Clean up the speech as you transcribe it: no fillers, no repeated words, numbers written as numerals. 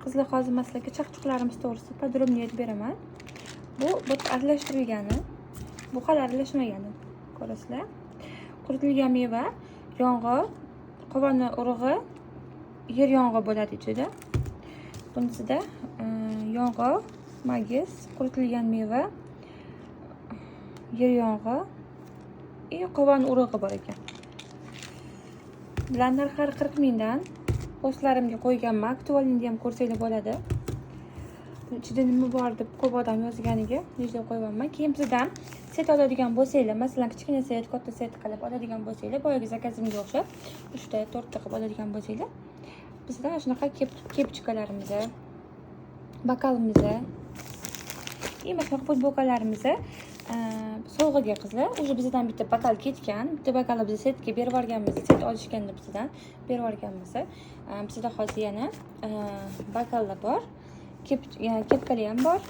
Qizlar hozir masalan chaqchuqlarimiz to'g'risida podrobniy aytib beraman. Bu aralashtirilgani, bu hali aralashmagani. Ko'rasizlar? Quritilgan meva, yong'oq, qovun urug'i, yer yong'oq bo'ladi ichida. Bunisida yong'oq, magis, quritilgan meva, yer yong'oq, qovun urug'i bor ekan. Bular narxlari 40 mingdan. Postlarimga qo'yganman, aktualini ham ko'rsanglar bo'ladi. Ichida nima bor deb ko'p odam yozganiga yozib qo'yganman. Keyin bizdan set oladigan bo'lsanglar, masalan, kichkina set, katta set qilib oladigan bo'lsanglar, boyagi zakazimga o'xshab 3 ta, 4 ta qilib oladigan bo'lsanglar, bizdan shunaqa kepchikalarimizni, bokalimizni, mana futbolkalarimizni sovg'aga qizlar, уже bizdan bitta bokal ketgan, bitta bokalni biz setga berib yuborganmiz, set olishganda bizdan berib yuborganmiz. Bizda hozir yana bokallar bor, kepkalar ham bor.